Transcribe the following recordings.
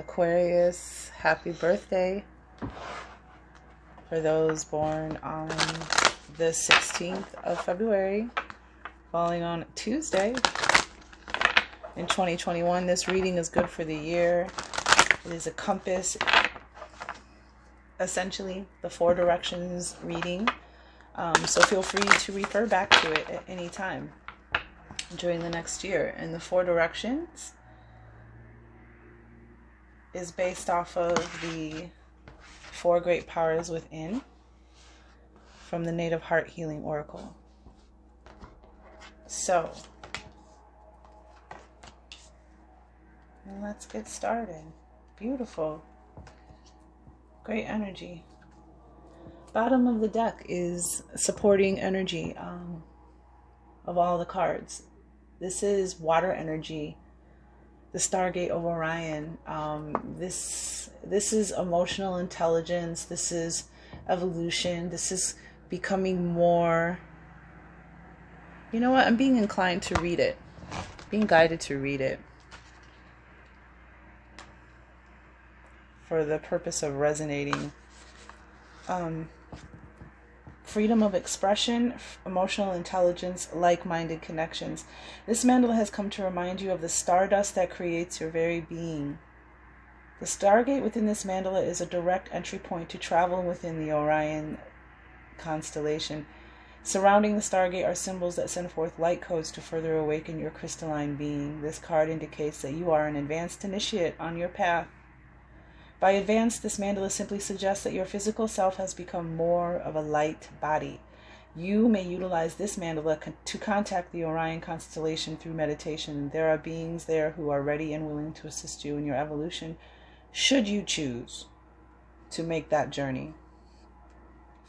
Aquarius, happy birthday. For those born on the 16th of February, falling on Tuesday in 2021. This reading is good for the year. It is a compass, essentially the 4 directions reading. So feel free to refer back to it at any time during the next year. And the 4 directions is based off of the 4 great powers within from the Native Heart Healing Oracle. So, let's get started. Beautiful. Great energy. Bottom of the deck is supporting energy of all the cards. This is water energy. The Stargate of Orion. This is emotional intelligence. This is evolution. This is becoming more. You know what? I'm being inclined to read it. Being guided to read it. For the purpose of resonating. Freedom of expression, emotional intelligence, like-minded connections. This mandala has come to remind you of the stardust that creates your very being. The Stargate within this mandala is a direct entry point to travel within the Orion constellation. Surrounding the Stargate are symbols that send forth light codes to further awaken your crystalline being. This card indicates that you are an advanced initiate on your path. By advanced, this mandala simply suggests that your physical self has become more of a light body. You may utilize this mandala to contact the Orion constellation through meditation. There are beings there who are ready and willing to assist you in your evolution, should you choose to make that journey.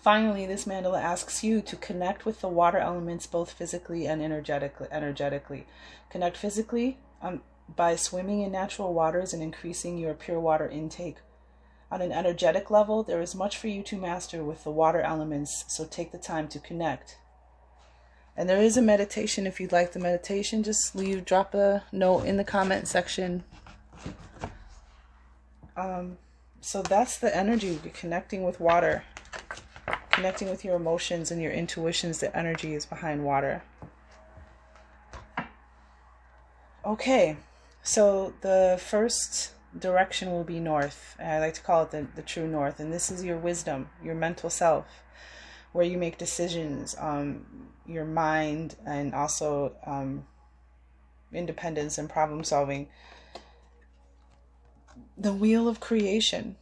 Finally, this mandala asks you to connect with the water elements both physically and energetically. Connect physically by swimming in natural waters and increasing your pure water intake. On an energetic level, there is much for you to master with the water elements, so take the time to connect. And there is a meditation. If you'd like the meditation, just drop a note in the comment section. So that's the energy, connecting with water, connecting with your emotions and your intuitions. The energy is behind water. Okay. So the first direction will be north. I like to call it the true north. And this is your wisdom, your mental self, where you make decisions, your mind, and also independence and problem solving. The wheel of creation.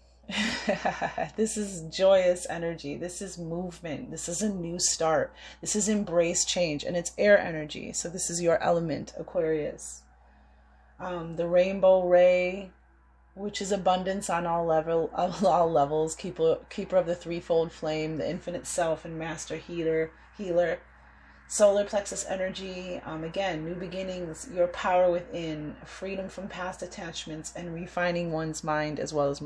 This is joyous energy. This is movement. This is a new start. This is embrace change. And it's air energy. So this is your element, Aquarius. The rainbow ray, which is abundance on all levels, keeper of the threefold flame, the infinite self and master healer, solar plexus energy, again, new beginnings, your power within, freedom from past attachments, and refining one's mind, as well as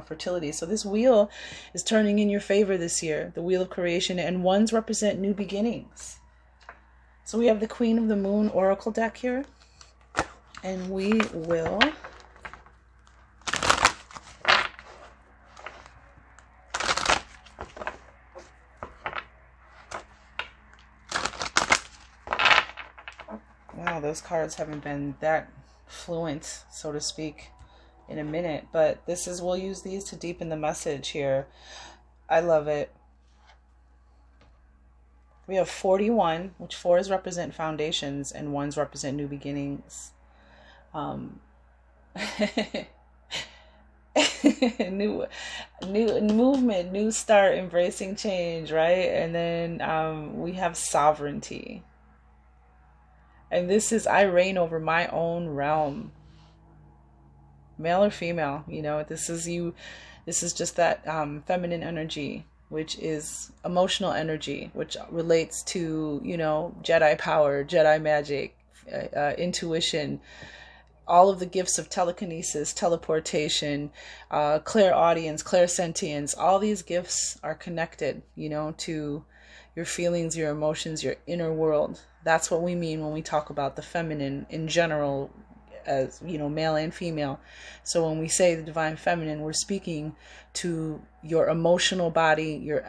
fertility. So this wheel is turning in your favor this year, the wheel of creation, and ones represent new beginnings. So we have the Queen of the Moon Oracle deck here. And we will wow, those cards haven't been that fluent, so to speak, in a minute, but we'll use these to deepen the message here. I love it. We have 41, which 4s represent foundations and 1s represent new beginnings. New movement, new start, embracing change, right? And then we have sovereignty. And this is, I reign over my own realm. Male or female, this is you. This is just that feminine energy, which is emotional energy, which relates to, Jedi power, Jedi magic, intuition, all of the gifts of telekinesis, teleportation, clairaudience, clairsentience. All these gifts are connected, to your feelings, your emotions, your inner world. That's what we mean when we talk about the feminine in general, as, you know, male and female. So when we say the divine feminine, we're speaking to your emotional body, your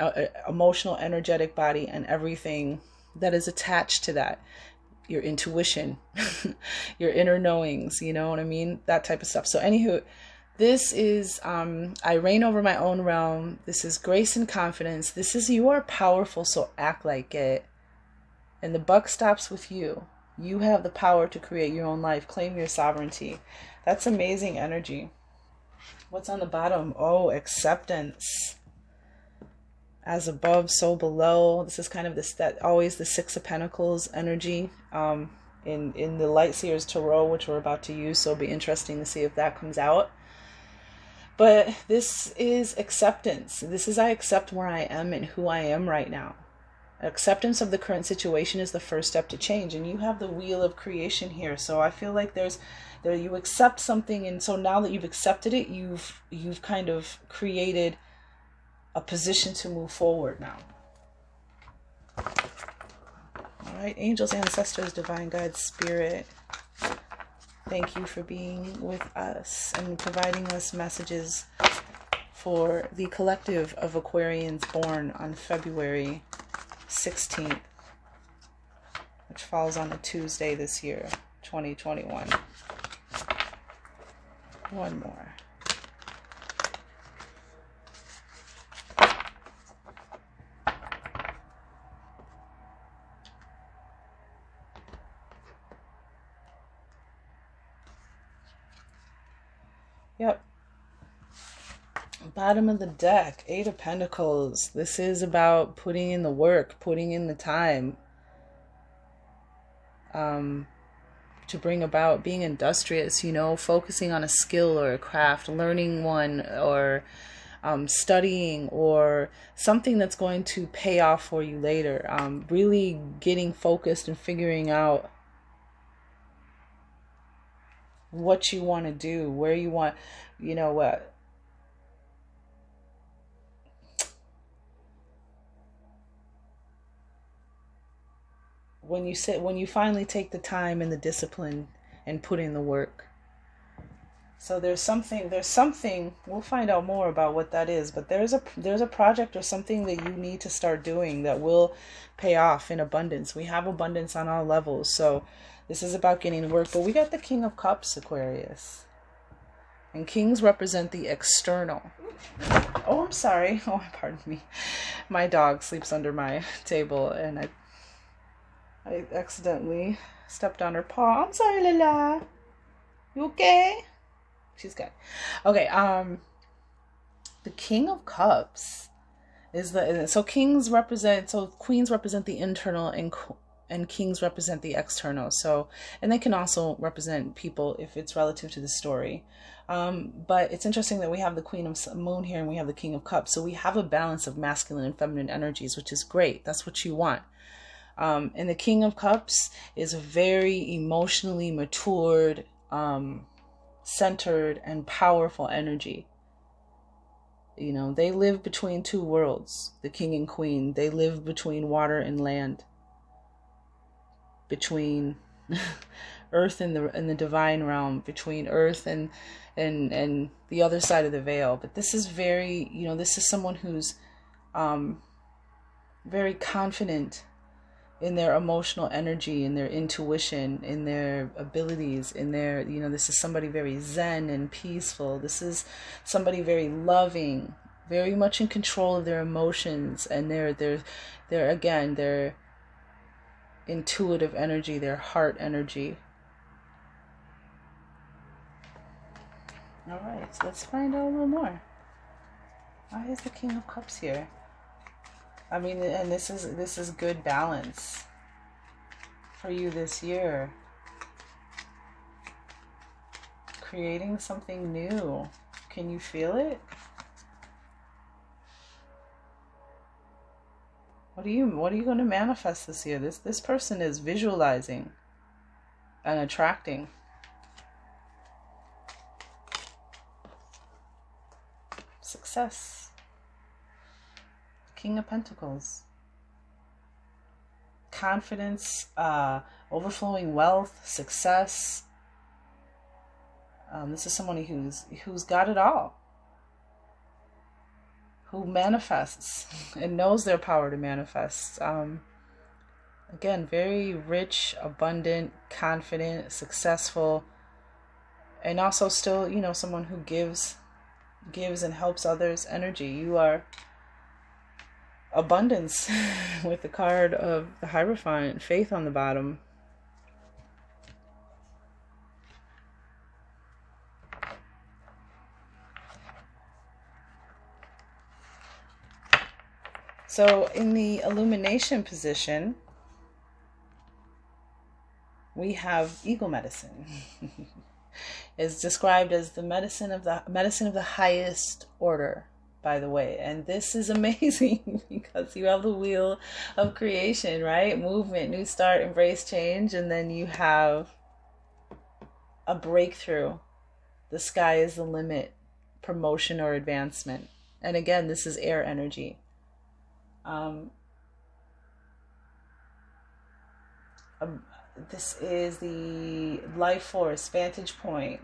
emotional, energetic body, and everything that is attached to that. Your intuition, your inner knowings, you know what I mean? That type of stuff. So anywho, this is, I reign over my own realm. This is grace and confidence. This is, you are powerful, so act like it. And the buck stops with you. You have the power to create your own life. Claim your sovereignty. That's amazing energy. What's on the bottom? Oh, acceptance. As above, so below. This is kind of this, that always the Six of Pentacles energy in the Light Seers Tarot, which we're about to use. So it'll be interesting to see if that comes out. But this is acceptance. This is, I accept where I am and who I am right now. Acceptance of the current situation is the first step to change. And you have the wheel of creation here. So I feel like you accept something. And so now that you've accepted it, you've kind of created a position to move forward now. All right, angels, ancestors, divine guides, spirit, thank you for being with us and providing us messages for the collective of Aquarians born on February 16th, which falls on a Tuesday this year, 2021. One more. Yep. Bottom of the deck, Eight of Pentacles. This is about putting in the work, putting in the time to bring about being industrious, you know, focusing on a skill or a craft, learning one, or studying, or something that's going to pay off for you later. Really getting focused and figuring out what you want to do, where you want, you know what. When you finally take the time and the discipline and put in the work. So there's something, we'll find out more about what that is, but there's a project or something that you need to start doing that will pay off in abundance. We have abundance on all levels. So this is about getting work. But we got the King of Cups, Aquarius. And kings represent the external. Oh, I'm sorry. Oh, pardon me. My dog sleeps under my table and I accidentally stepped on her paw. I'm sorry, Lila. You okay? She's good. Okay, the King of Cups is queens represent the internal and kings represent the external. So, and they can also represent people if it's relative to the story. But it's interesting that we have the Queen of Moon here and we have the King of Cups. So we have a balance of masculine and feminine energies, which is great. That's what you want. And the King of Cups is a very emotionally matured, centered and powerful energy. You know, they live between two worlds, the king and queen. They live between water and land, between earth and the divine realm, between earth and the other side of the veil. But this is very, you know, this is someone who's very confident in their emotional energy, in their intuition, in their abilities, in their, you know, this is somebody very zen and peaceful. This is somebody very loving, very much in control of their emotions and their intuitive energy, their heart energy. All right, so let's find out a little more. Why is the King of Cups here? I mean, and this is good balance for you this year. Creating something new. Can you feel it? What are you going to manifest this year? This person is visualizing and attracting. Success. King of Pentacles. Confidence, overflowing wealth, success. This is someone who's got it all, who manifests and knows their power to manifest. Again, very rich, abundant, confident, successful, and also still, you know, someone who gives and helps others energy. You are abundance with the card of the Hierophant, faith on the bottom. So in the illumination position, we have eagle medicine. It's described as the medicine of the highest order, by the way. And this is amazing because you have the wheel of creation, right? Movement, new start, embrace change, and then you have a breakthrough. The sky is the limit, promotion or advancement. And again, this is air energy. This is the life force, vantage point,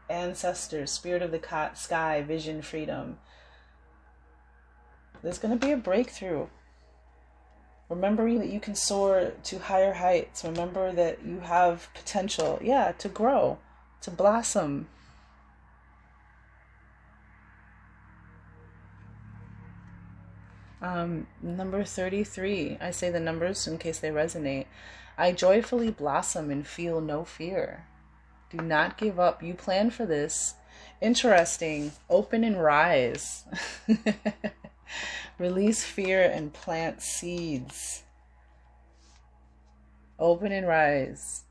ancestors, spirit of the sky, vision, freedom. There's going to be a breakthrough. Remembering that you can soar to higher heights. Remember that you have potential, to grow, to blossom. Number 33. I say the numbers in case they resonate. I joyfully blossom and feel no fear. Do not give up. You plan for this. Interesting. Open and rise. Release fear and plant seeds. Open and rise.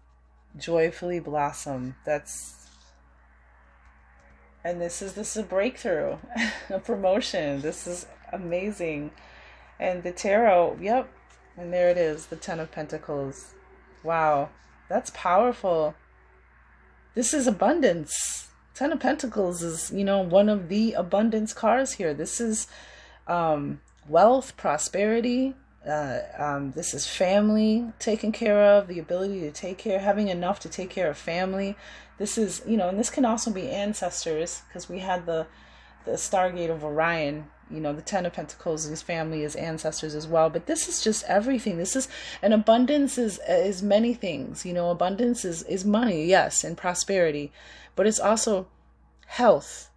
Joyfully blossom. And this is a breakthrough, a promotion. This is amazing. And the tarot, yep. And there it is, the Ten of Pentacles. Wow, that's powerful. This is abundance. Ten of Pentacles is, one of the abundance cards here. This is wealth, prosperity. This is family taken care of, the ability to take care, having enough to take care of family. This is, and this can also be ancestors, because we had the Stargate of Orion. The Ten of Pentacles, his family is ancestors as well. But this is just everything. This is, and abundance is many things. Abundance is money, yes, and prosperity. But it's also health,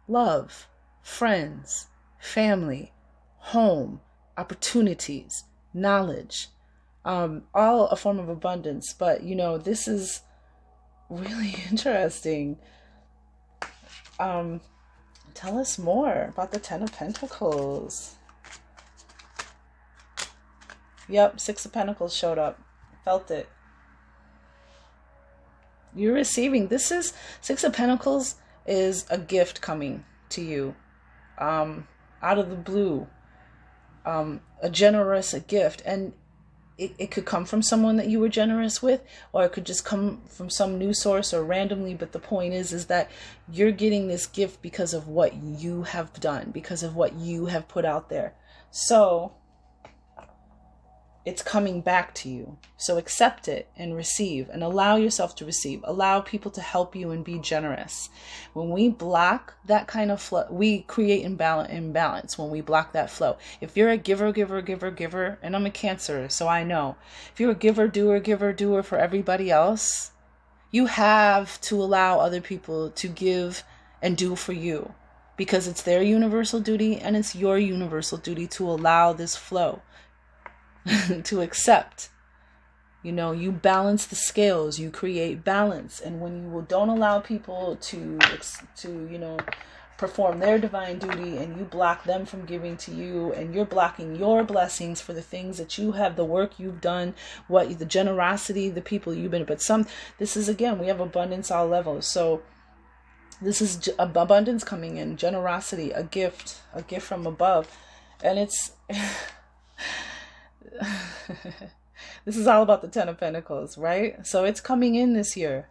love, friends, family, home, opportunities, knowledge, all a form of abundance. But, this is really interesting. Tell us more about the Ten of Pentacles. Yep, Six of Pentacles showed up. Felt it. You're receiving. This is, Six of Pentacles is a gift coming to you. Out of the blue. A generous gift. And it could come from someone that you were generous with, or it could just come from some new source or randomly. But the point is that you're getting this gift because of what you have done, because of what you have put out there. So it's coming back to you. So accept it and receive, and allow yourself to receive. Allow people to help you and be generous. When we block that kind of flow, we create imbalance when we block that flow. If you're a giver, and I'm a Cancer, so I know. If you're a giver, doer for everybody else, you have to allow other people to give and do for you, because it's their universal duty and it's your universal duty to allow this flow. To accept, you balance the scales, you create balance. And when you don't allow people to perform their divine duty, and you block them from giving to you, and you're blocking your blessings for the things that you have, the work you've done, the generosity, the people you've been. But this is, again, we have abundance all levels. So this is abundance coming in, generosity, a gift from above. And it's this is all about the Ten of Pentacles, right? So it's coming in this year.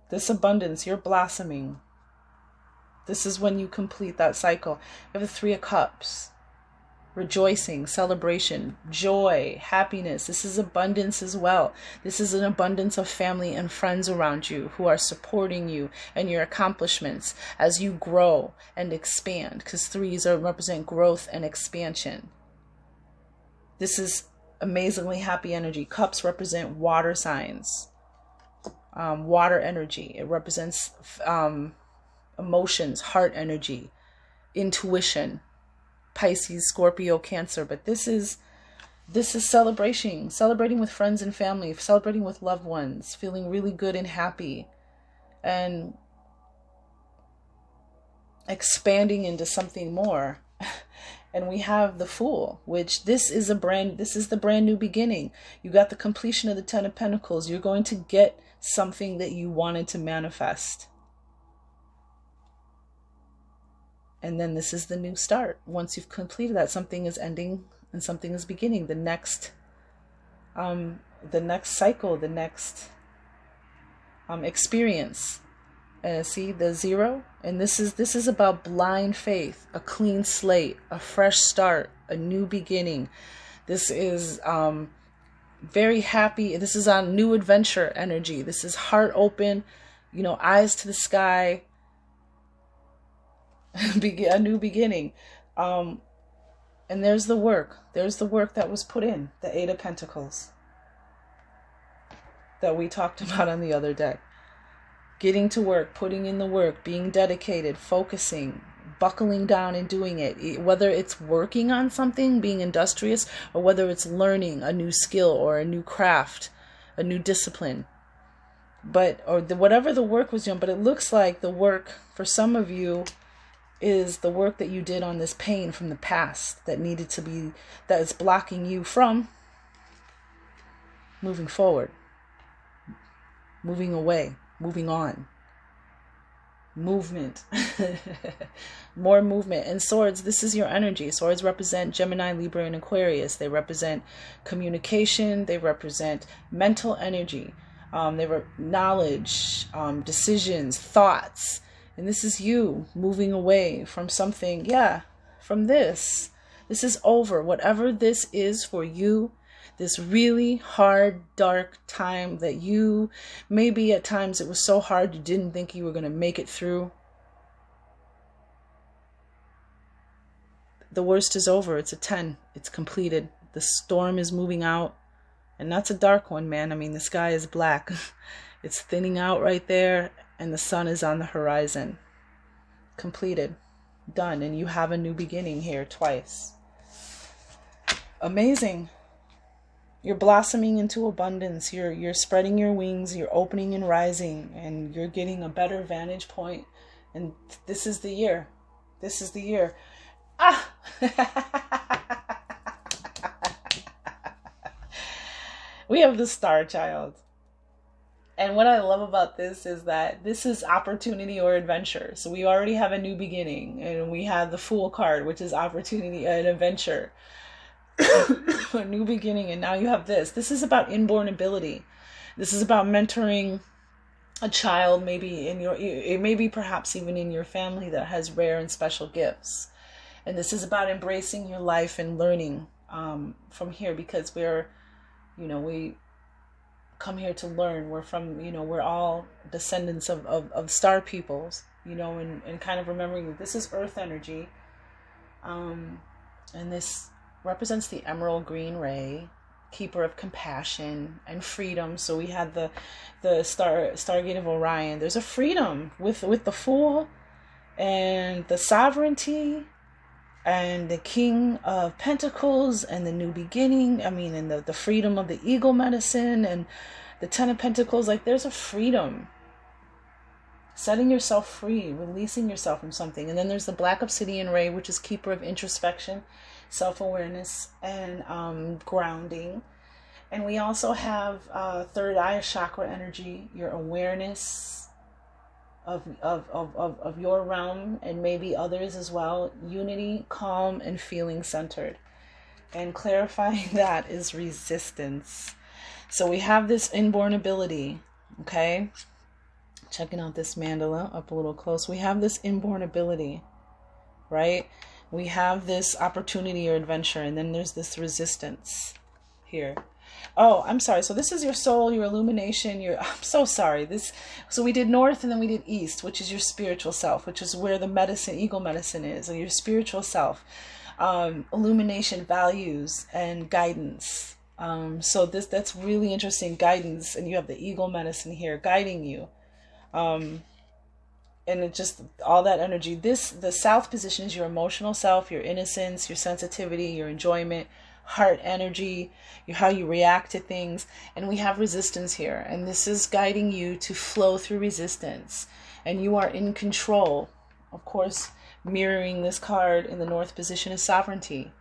This abundance, you're blossoming. This is when you complete that cycle. You have the Three of Cups. rejoicing, celebration, joy, happiness. This is abundance as well. This is an abundance of family and friends around you who are supporting you and your accomplishments as you grow and expand, because threes represent growth and expansion. This is amazingly happy energy. Cups represent water signs, water energy. It represents emotions, heart energy, intuition, Pisces, Scorpio, Cancer. But this is celebrating with friends and family, celebrating with loved ones, feeling really good and happy, and expanding into something more. And we have the Fool, which this is the brand new beginning. You got the completion of the Ten of Pentacles. You're going to get something that you wanted to manifest. And then this is the new start. Once you've completed that, something is ending and something is beginning. The next cycle, the next experience. See the 0? And this is about blind faith, a clean slate, a fresh start, a new beginning. This is very happy. This is on new adventure energy. This is heart open, eyes to the sky, a new beginning. And there's the work. There's the work that was put in, the 8 of Pentacles that we talked about on the other deck. Getting to work, putting in the work, being dedicated, focusing, buckling down and doing it. Whether it's working on something, being industrious, or whether it's learning a new skill or a new craft, a new discipline. Whatever the work was doing. But it looks like the work for some of you is the work that you did on this pain from the past that is blocking you from moving forward, moving away, moving on. Movement. More movement. And swords, this is your energy. Swords represent Gemini, Libra, and Aquarius. They represent communication. They represent mental energy. Knowledge, decisions, thoughts. And this is you moving away from something. From this. This is over. Whatever this is for you, this really hard, dark time that you, maybe at times it was so hard you didn't think you were going to make it through. The worst is over. It's a 10. It's completed. The storm is moving out. And that's a dark one, man. I mean, the sky is black. It's thinning out right there. And the sun is on the horizon. Completed. Done. And you have a new beginning here twice. Amazing. You're blossoming into abundance. You're spreading your wings. You're opening and rising. And you're getting a better vantage point. And this is the year. This is the year. Ah! We have the Star Child. And what I love about this is that this is opportunity or adventure. So we already have a new beginning. And we have the Fool card, which is opportunity and adventure. A new beginning. And now you have this. This is about inborn ability. This is about mentoring a child, maybe it may be perhaps even in your family that has rare and special gifts. And this is about embracing your life and learning from here, because we come here to learn. We're from, we're all descendants of star peoples, and kind of remembering that this is earth energy. And this represents the emerald green ray, keeper of compassion and freedom. So we had the Stargate of Orion. There's a freedom with the Fool and the sovereignty and the King of Pentacles and the new beginning. I mean, and the freedom of the eagle medicine and the Ten of Pentacles. Like, there's a freedom. Setting yourself free, releasing yourself from something. And then there's the Black Obsidian Ray, which is keeper of introspection, self-awareness, and grounding. And we also have third eye chakra energy, your awareness of your realm and maybe others as well. Unity, calm, and feeling centered. And clarifying that is resistance. So we have this inborn ability, okay? Checking out this mandala up a little close. We have this inborn ability, right? We have this opportunity or adventure, and then there's this resistance here. Oh, I'm sorry. So this is your soul, your illumination, I'm so sorry. So we did north and then we did east, which is your spiritual self, which is where the medicine, eagle medicine is, or your spiritual self. Illumination, values, and guidance. So that's really interesting, guidance, and you have the eagle medicine here guiding you. And it just, all that energy. The south position is your emotional self, your innocence, your sensitivity, your enjoyment, heart energy, how you react to things. And we have resistance here, and this is guiding you to flow through resistance, and you are in control. Of course, mirroring this card in the north position is sovereignty,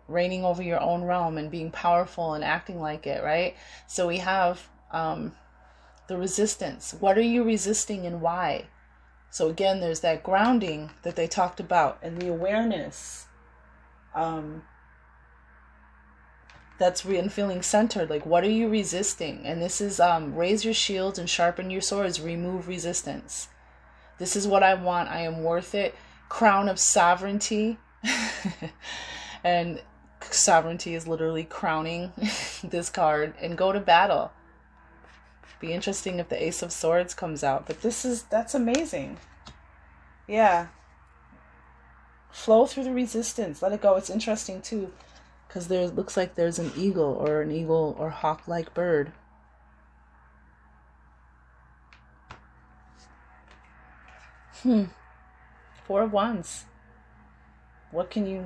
reigning over your own realm and being powerful and acting like it, right? So we have the resistance. What are you resisting and why? So again, there's that grounding that they talked about, and the awareness. That's and feeling centered. Like, what are you resisting? And this is raise your shields and sharpen your swords. Remove resistance. This is what I want. I am worth it. Crown of sovereignty. And sovereignty is literally crowning this card. And go to battle. Be interesting if the Ace of Swords comes out. But that's amazing. Yeah. Flow through the resistance. Let it go. It's interesting too, because there looks like there's an eagle or hawk-like bird. Four of Wands. What can you,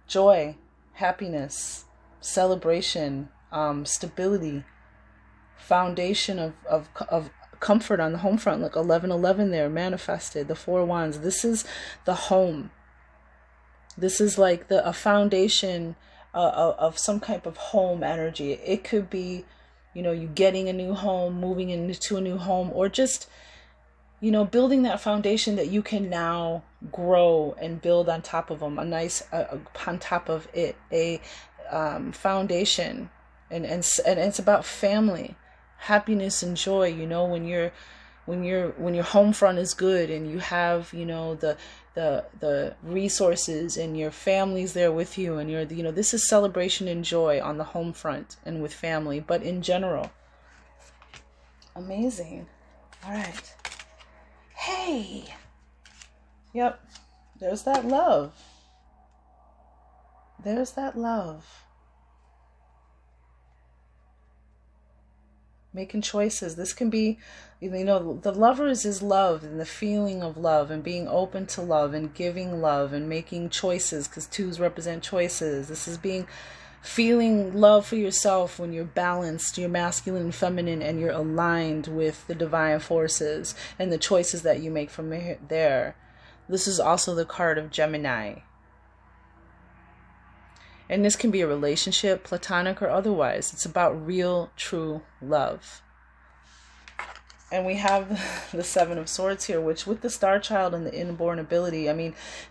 joy, happiness, celebration, stability, foundation of comfort on the home front. Look, 1111 there, manifested, the Four of Wands. This is the home. This is like a foundation of some type of home energy. It could be, you getting a new home, moving into a new home, or just, building that foundation that you can now grow and build on top of them. On top of it, a foundation, and it's about family, happiness, and joy. When your home front is good, and you have the resources, and your family's there with you, and this is celebration and joy on the home front and with family, but in general. Amazing. All right. Hey. Yep. There's that love. There's that love. Making choices. This can be, the Lovers is love, and the feeling of love, and being open to love, and giving love, and making choices, because twos represent choices. This is feeling love for yourself when you're balanced, you're masculine and feminine, and you're aligned with the divine forces and the choices that you make from there. This is also the card of Gemini. And this can be a relationship, platonic or otherwise. It's about real, true love. And we have the Seven of Swords here, which with the Star Child and the inborn ability,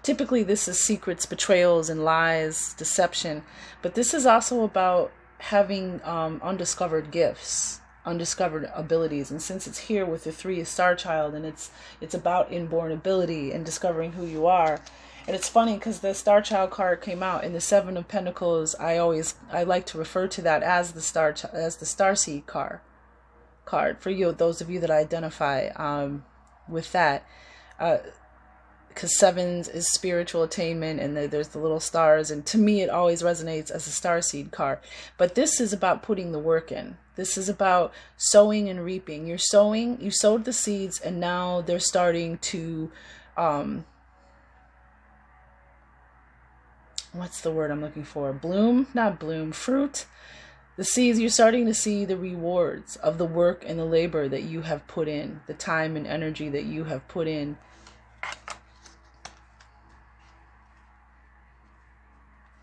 typically this is secrets, betrayals, and lies, deception. But this is also about having undiscovered gifts, undiscovered abilities. And since it's here with the Three of Star Child, and it's about inborn ability and discovering who you are. And it's funny because the Star Child card came out, and the Seven of Pentacles, I like to refer to that as the Starseed card for you, those of you that identify with that, because sevens is spiritual attainment, and there's the little stars, and to me it always resonates as a starseed card. But this is about putting the work in. This is about sowing and reaping. You sowed the seeds, and now they're starting to what's the word I'm looking for? Fruit. The seeds, you're starting to see the rewards of the work and the labor that you have put in, the time and energy that you have put in.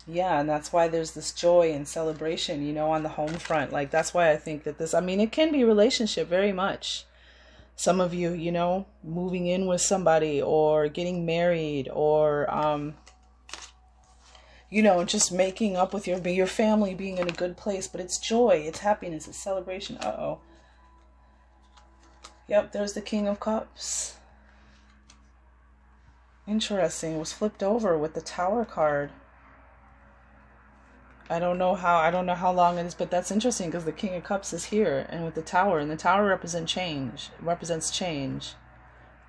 Yeah, and that's why there's this joy and celebration, on the home front. Like, that's why I think that it can be a relationship very much. Some of you, moving in with somebody, or getting married, or, just making up with your family, being in a good place. But it's joy, it's happiness, it's celebration. Uh-oh. Yep, there's the King of Cups. Interesting. It was flipped over with the Tower card. I don't know how long it is, but that's interesting because the King of Cups is here and with the Tower, and the Tower represents change.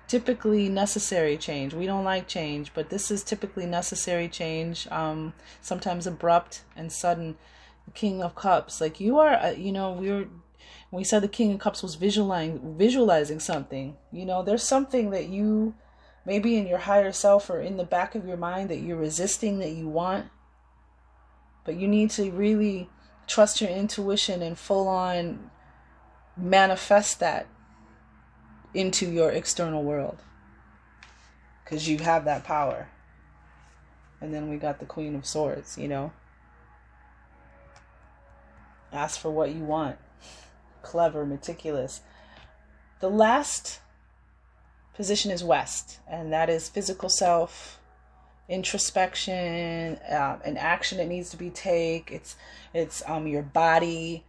Typically necessary change. We don't like change, but this is typically necessary change. Sometimes abrupt and sudden. The King of Cups, like you are, when we said the King of Cups was visualizing something. There's something that you, maybe in your higher self or in the back of your mind, that you're resisting, that you want. But you need to really trust your intuition and full on manifest that into your external world. Because you have that power. And then we got the Queen of Swords, Ask for what you want. Clever, meticulous. The last position is West. And that is physical self, introspection, an action that needs to be taken. It's your body,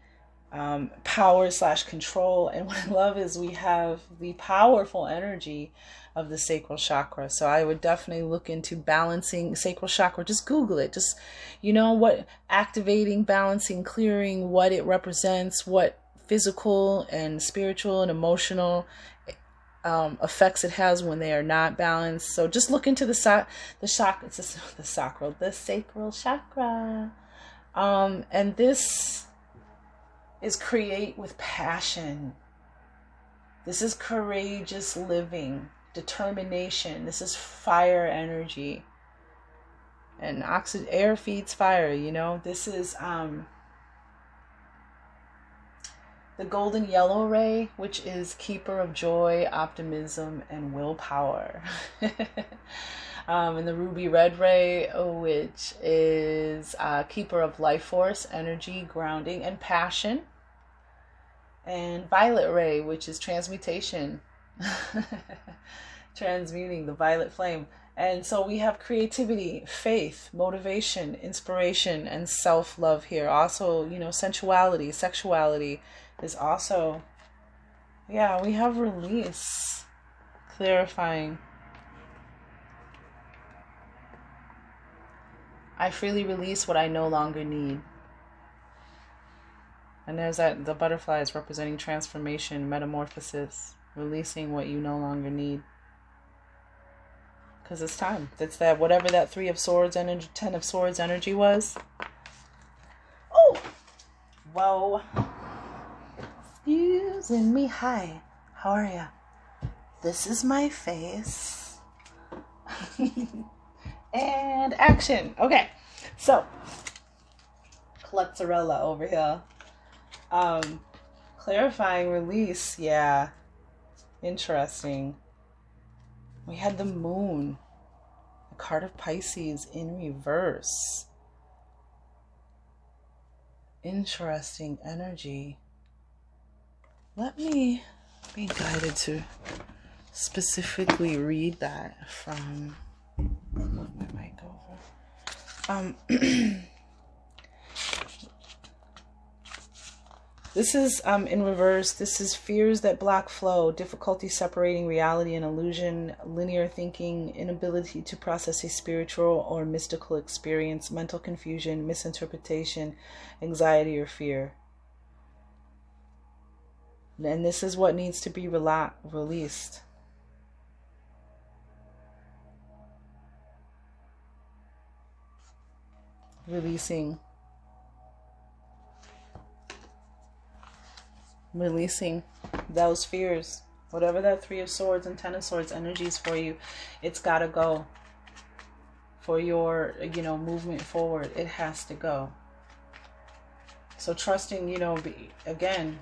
power / control. And what I love is we have the powerful energy of the sacral chakra. So I would definitely look into balancing sacral chakra. Just Google it. Just, what activating, balancing, clearing, what it represents, what physical and spiritual and emotional effects it has when they are not balanced. So just look into the sacral chakra. And this is create with passion. This is courageous living, determination. This is fire energy. And air feeds fire, This is the golden yellow ray, which is keeper of joy, optimism, and willpower. And the ruby red ray, which is keeper of life force, energy, grounding, and passion. And violet ray, which is transmutation, transmuting the violet flame. And so we have creativity, faith, motivation, inspiration, and self-love here. Also, sensuality, sexuality is also, we have release, clarifying. I freely release what I no longer need. And there's the butterflies representing transformation, metamorphosis, releasing what you no longer need. Because it's time. It's that, whatever that 3 of Swords energy, 10 of Swords energy was. Oh! Whoa. Excuse me. Hi. How are ya? This is my face. And action. Okay. So, Kletzarella over here. Clarifying release. Yeah. Interesting. We had the Moon. The card of Pisces in reverse. Interesting energy. Let me be guided to specifically read that from... Move my mic over. This is in reverse. This is fears that block flow, difficulty separating reality and illusion, linear thinking, inability to process a spiritual or mystical experience, mental confusion, misinterpretation, anxiety or fear. And this is what needs to be released. Releasing those fears. Whatever that 3 of Swords and 10 of Swords energy is for you, it's got to go. For your, movement forward, it has to go. So trusting, again,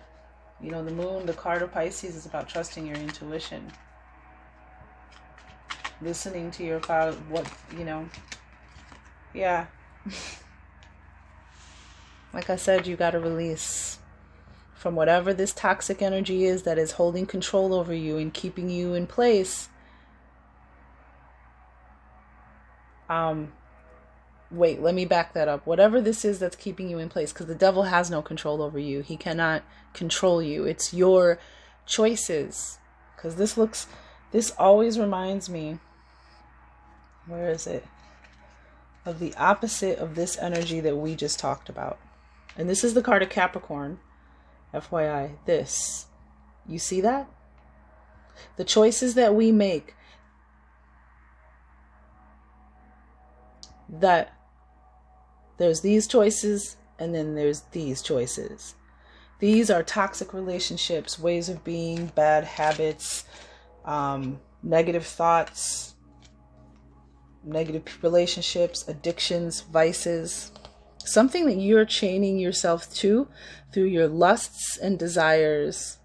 the Moon, the card of Pisces is about trusting your intuition. Listening to your power, yeah. Like I said, you got to release from whatever this toxic energy is that is holding control over you and keeping you in place. Wait, let me back that up. Whatever this is that's keeping you in place, because the devil has no control over you. He cannot control you. It's your choices. Because this always reminds me Where is it? Of the opposite of this energy that we just talked about. And this is the card of Capricorn. FYI, this. You see that? The choices that we make, that there's these choices and then there's these choices. These are toxic relationships, ways of being, bad habits, negative thoughts, negative relationships, addictions, vices. Something that you're chaining yourself to through your lusts and desires.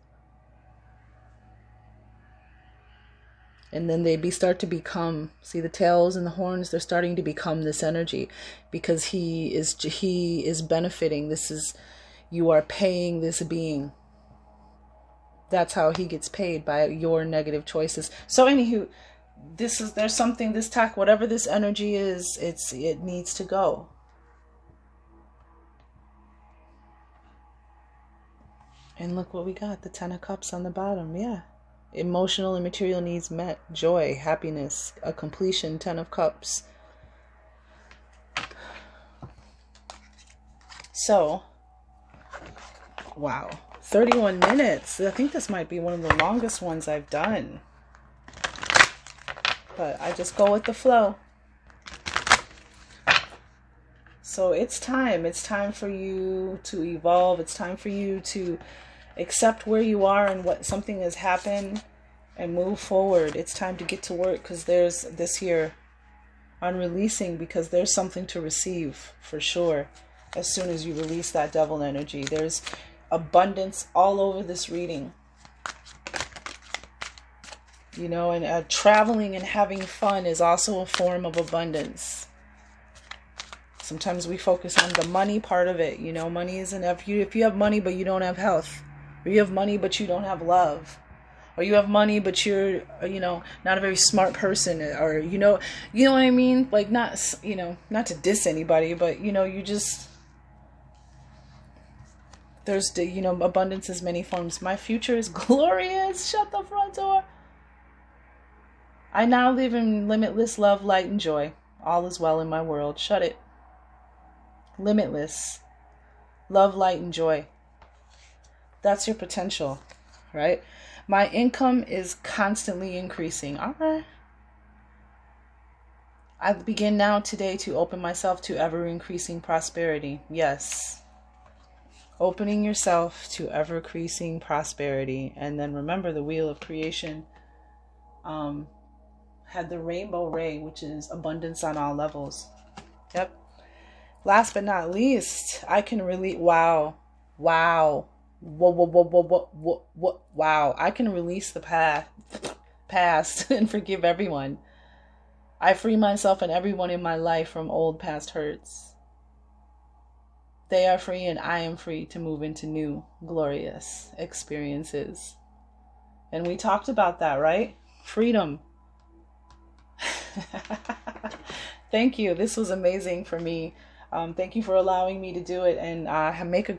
And then they start to become, see the tails and the horns, they're starting to become this energy because he is benefiting. This is, you are paying this being. That's how he gets paid, by your negative choices. So anywho, there's something, whatever this energy is, it needs to go. And look what we got, the 10 of Cups on the bottom. Yeah. Emotional and material needs met. Joy, happiness, a completion, 10 of Cups. So, wow. 31 minutes. I think this might be one of the longest ones I've done. But I just go with the flow. So it's time. It's time for you to evolve. It's time for you to accept where you are and what something has happened and move forward. It's time to get to work, because there's this here on releasing, because there's something to receive for sure. As soon as you release that devil energy, there's abundance all over this reading. You know, and traveling and having fun is also a form of abundance. Sometimes we focus on the money part of it. You know, money isn't, if you have money but you don't have health, or you have money but you don't have love, or you have money but you're, you know, not a very smart person, or you know what I mean? Like, not, you know, not to diss anybody, but you know, you just, there's, you know, abundance is many forms. My future is glorious. Shut the front door. I now live in limitless love, light, and joy. All is well in my world. Shut it. Limitless love, light, and joy. That's your potential, right? My income is constantly increasing. All right. I begin now today to open myself to ever increasing prosperity. Yes. Opening yourself to ever increasing prosperity. And then remember, the wheel of creation had the rainbow ray, which is abundance on all levels. Yep. Last but not least, I can really, wow. Wow. I can release the past and forgive everyone. I free myself and everyone in my life from old past hurts. They are free and I am free to move into new, glorious experiences. And we talked about that, right? Freedom. Thank you. This was amazing for me. Thank you for allowing me to do it, and make a